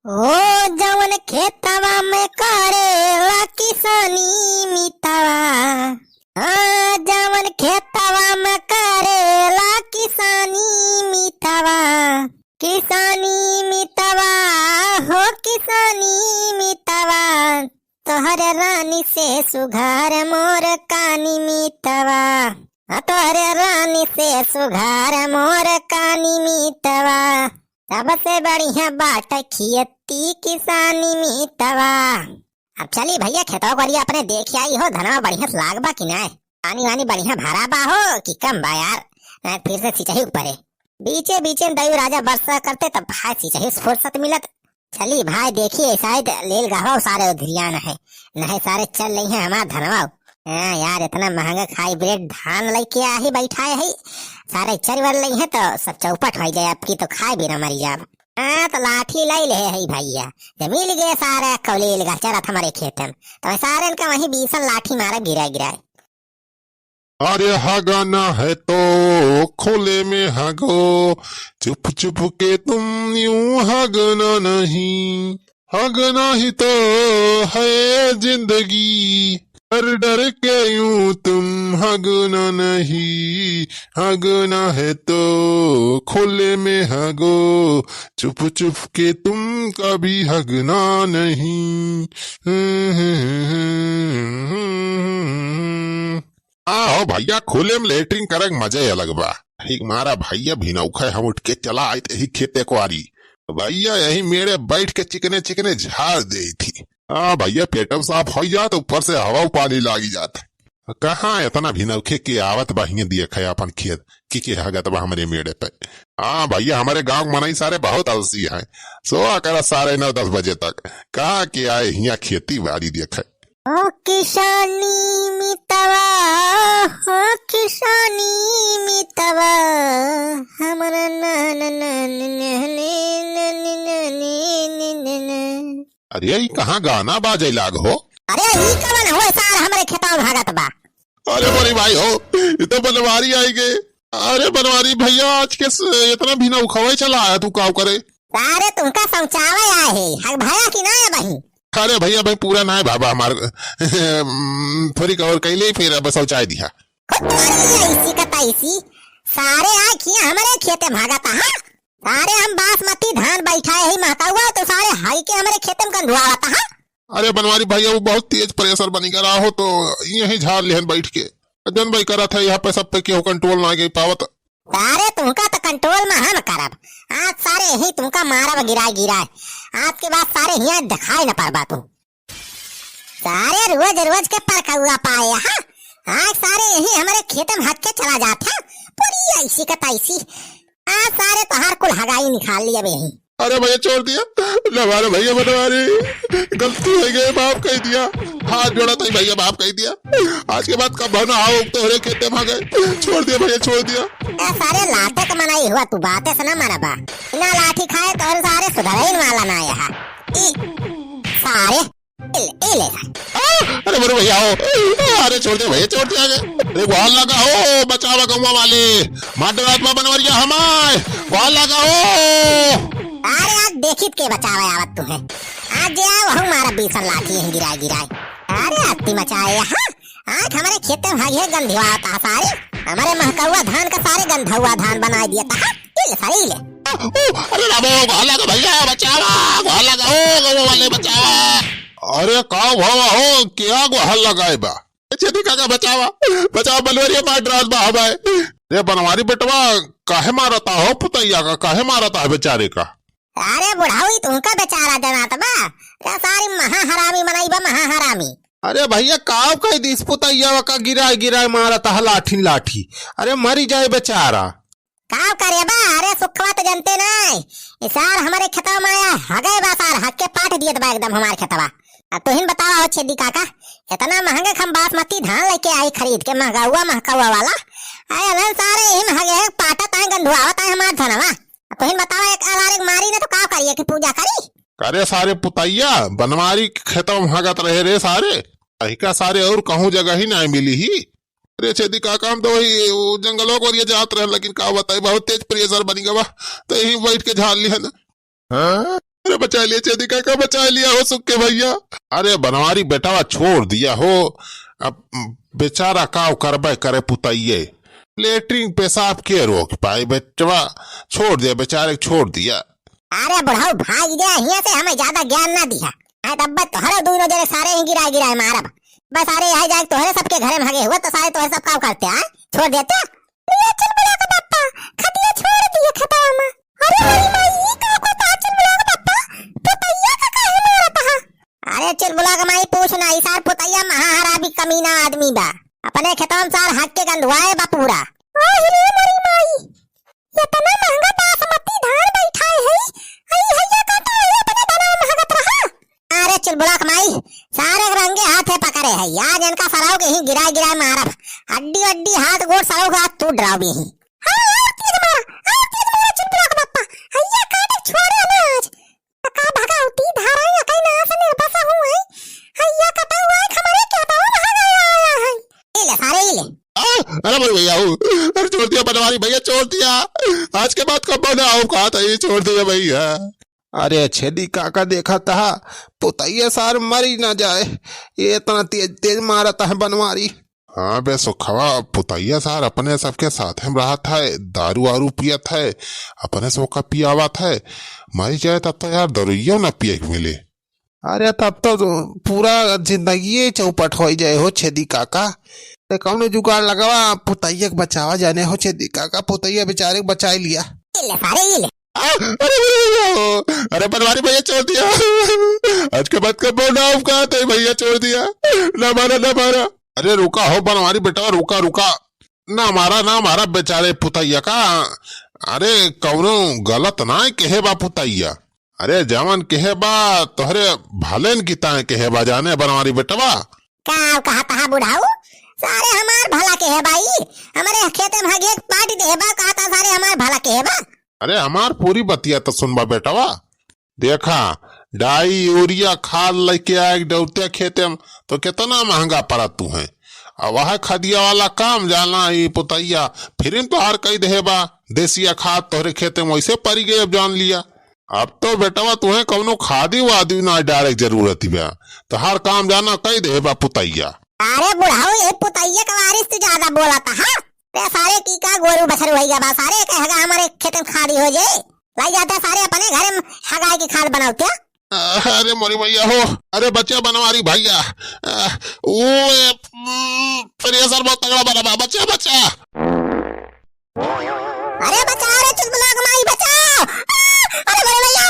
ओ जवन खेतवा में करेला किसानी मितवा, जवन खेतवा में करेला किसानी मितवा, किसानी मितवा हो किसानी मितवा, तोहर रानी से सुघार मोर कानी मितवा, तोहर रानी से सुघार मोर कानी मितवा, सबसे बढ़िया बाट खेती किसानी मितवा। अब चली भैया खेतों को अपने देख आई हो, धनवा बढ़िया लाग बा कि ना, पानी वानी बढ़िया भरा बा हो कि कम बा यार, फिर से सिंचाई ऊपर बीचे बीचे दयु राजा बरसा करते तब भाई सिंचाई फुर्सत मिलत। चली भाई देखिए शायद लेल गहो सारे उधरियान है नहीं सारे चल रही है हमारा धनवा। यार इतना महंगा हाइब्रिड धान लेके आ ही बैठा है, सारे चरवर लई है तो सब चौपट हो जाए आपकी तो खाए भी ना मरी जाब। तो लाठी लाई ले है भैया, जब मिल गए सारे कौलील का चरत हमारे खेत में तो सारे इनका वही 20 लाठी मारा गिरा गिरा। अरे हगाना है तो खोले में हगो, चुप चुप के तुम यूं हगना नहीं, हगना ही तो है जिंदगी, डर डर के यूं तुम हगना नहीं, हगना है तो खोले में हगो, चुप चुप के तुम कभी हगना नहीं। आओ भैया खोले में लेटरिंग करक मजा अलग बा। एक मारा भैया भी नौखा हम उठ के चला आए यही खेते को आरी, भैया यही मेरे बैठ के चिकने चिकने झाड़ दे थी। भैया पेटम साफ हो जात ऊपर से हवा पानी लागी जात। कहाँ इतना भी नौखे के आवत बहिए दिए खाए अपन खेत की हगत बा हमारे मेड़े पे। भैया हमारे गांव मनाई सारे बहुत अलसी है, सोआ कर सारे 9-10 बजे तक कहा के आए यहाँ खेती बाड़ी देखे। ओ किसानी मितवा, हो किसानी मितवा, हमारा अरे ये कहाँ गाना बाजे लाग हो? अरे ये कवन हो सार हमारे खेता में भागत बा। अरे बड़ी भाई हो ये तो बनवारी आई गए। अरे बनवारी भैया आज के इतना भी ना उखवाई चला आया तू काव करे? अरे तुमका समझावे आए है हक भैया की ना है बही। अरे भैया भाई पूरा ना है बाबा हमार थोड़ी कवर कैले फिर अब शौचाई दिया इसी का तैसी सारे आ किया हमारे खेते भागता है, सारे हम बासमती धान बैठाए ही महता हुआ तो सारे हाई के हमारे खेते में कंधुआता है। अरे बनवारी भैया वो बहुत तेज प्रेशर बनी करा हो तो यही झाड़ लेहन बैठ के जन भाई करा था यहाँ पे सब पे केहू कंट्रोल ना गई पावत। सारे तुमका तो कंट्रोल में हम करब, आज सारे यही तुमका मारब गिराए गिराए, आज के बाद सारे यहाँ दिखाई न पाबा तुम, सारे रोज रोज के पर कौआ पाए आज सारे यही हमारे खेत में हक के चला जाता पूरी ऐसी का तैसी, आज सारे तोहार कुल हगाई निकाल लिया यही। अरे भैया छोड़ दिया हमारे भैया बनवारी गलती हो गई बाप कह दिया, हाथ जोड़ा था भैया बाप कह दिया, आज के बाद कब बना आओ तो हरे खेते भागे, छोड़ दिया भैया छोड़ दिया। सारे लाटे का मनाई हुआ तू बातें से ना मना बा, ना लाठी खाए तो सारे सुधरइन वाला ना यहाँ सारे ले। अरे मेरे भैया हो, अरे छोड़ दिया भैया छोड़ दिया, अरे वाल लगा हो बचावा गौवा वाले माटरात्मा बनवरिया हमारे वाल लगा हो। अरे आज देखित के बचावे आवत तुम्हें, आज जाओ हम मारा 20 लाठी यहीं गिराए गिराए। अरे अत्ती मचाए यहाँ आज हमारे खेत में भागे गंधिवा होता सारे हमारे महकौआ धान का सारे गंधौआ धान बना दिया था सारे ले। अरे रामो वाल लगा भैया बचावा वाल लगा हो गौवा वाले बचावा। अरे का भावा हो क्या गुहाल लगाए बा छेती काका बचावा बचावा बनवरिया माटरात बा हमारे। रे बनवारी बेटवा काहे मारता हो पुतैया का काहे मारता है बेचारे का? अरे बुढ़ाऊ तुमका बेचारा जनात बा क्या सारी महाहरामी बनाई बा महाहरामी। अरे भैया काव कह दिस पुतैया का गिराए गिराए मारता है लाठी लाठी, अरे मरी जाए बेचारा। काव करे बा अरे सुखवा तो जनते नहीं सार हमारे खेतवा में आया हगे बा सार हक के पाट दिए बा एकदम हमारे खेतवा। तुहिन बतावा हो छेदी काका इतना महंगा हम बासमती धान लेके आई खरीद के महकौआ वाला आए सारे हिम हगे पाटा ताए गंधुआवा ताए हमार धनवा। तुहिन बतावा एक अलारे मारी ने तो का करिए कि पूजा करी करे सारे पुतैया बनवारी खेतों में भागत रहे रे सारे अहिका सारे और कहूँ जगह ही नहीं मिली ही। अरे छेदी काका हम तो वही जंगलों को जात रहे लेकिन का बताए बहुत तेज प्रेशर बनी गवा तो यही बैठ के झाड़ लिया ना। अरे बचा लिया चेदी काका, बचा लिया हो सुख के भैया। अरे बनवारी बेटावा छोड़ दिया हो, अब बेचारा काव करबे करे पुतैये, लेटरिन पेशाब के रोक पाए बेटवा, छोड़ दिया बेचारे, छोड़ दिया। अरे बुढ़ाऊ भाग गया यहाँ से, हमें ज्यादा ज्ञान ना दिया। तब तोहरे दोनों जने सारे ही गिराए गिराए मारा बस। सारे यहाँ जाए तोहरे सबके घरे में भागे हुए तो सारे तोहरे सब काम करते हैं, छोड़ देते। चल बुला के पापा, खटिया छोड़ दिए खता में। अरे मेरी माई का को चल बुला के पापा, पुतैया का काहे मारा था? अरे चल बुला के माई पूछना, ई सार पुतैया महाहराबी कमीना आदमी बा, अपने खेतों में सार हक के गंधवाए बा पूरा। अरे मेरी माई, इतना महंगा बासमती धान बैठाए है, आई भैया काटा है अपने दाना महंगा रहा। अरे चल बुला के माई, सारे रंगे हाथे पकड़े है, आज इनका सराव के ही गिराए गिराए मारा, हड्डी हड्डी हाथ गोड़ सराव का हाथ टूट रहा भी। अरे भैया, अरे छोड़ दिया बनवारी भैया, छोड़ दिया, आज के बाद कब ना आओ, कहा था ये, छोड़ दिया भैया। अरे छेदी काका देखा था पुतैया सार मरी ना जाए, ये इतना तेज तेज मारता है बनवारी। हाँ बे सुखवा, पुतैया सार अपने सबके साथ में रहा था, दारू वारू पियत है, अपने सबका पियावा था, मरी जाए तब तो यार दरुइयो ना पिए मिले। अरे तब तो पूरा जिंदगी चौपट हो जाए हो छेदी काका, कौन जुगाड़ लगावा पुतैया के बचावा जाने हो छेदी काका, पुतैया बेचारे बचा लिया। अरे बनवारी भैया छोड़ दिया, आज के बाद कब नाम कहा था भैया, छोड़ दिया, ना मारा ना मारा। अरे रुका हो बनवारी बेटा, रुका रुका, ना मारा बेचारे पुतैया का। अरे कौनो गलत ना कहे बा पुतैया, अरे जवन कहे बा तोहरे भलेन की ताए कहे बा, जाने बनवारी बेटवा। कहा था बुढ़ाऊ, सारे हमार भला के है भाई, हमारे खेते में एक पार्टी दे बा, कहा था सारे हमार भला के है बा। अरे हमार पूरी बतिया तो सुनबा बेटवा, देखा डाई यूरिया खाद लेके आए डरते खेते में तो कितना महंगा पड़ा तू है, और वह खदिया वाला काम जाना ही पुतैया, फिर तो हर कई देबा देसिया खाद तोहरे खेते में वैसे पड़ी गई, अब जान लिया। अब तो बेटवा तुम्हें कौनो खादी वादी ना डायरेक्ट जरूरत ही, तो हर काम जाना कई देबा पुतैया। अरे बुढ़ाऊ, ये पुतैया का वारिस तो ज्यादा बोला था, हाँ सारे की का गोरू बछर हो गया, सारे कहेगा हमारे खेत में खादी हो जाए, लाई जाते सारे अपने घर में हगाई की खाद बनाओ क्या। अरे मोरी भैया हो, अरे बच्चा बनवारी भैया, वो प्रेशर बहुत तगड़ा बना, बच्चा बच्चा, अरे बचा, अरे चुल बुला के माई बचाओ, अरे मेरे भैया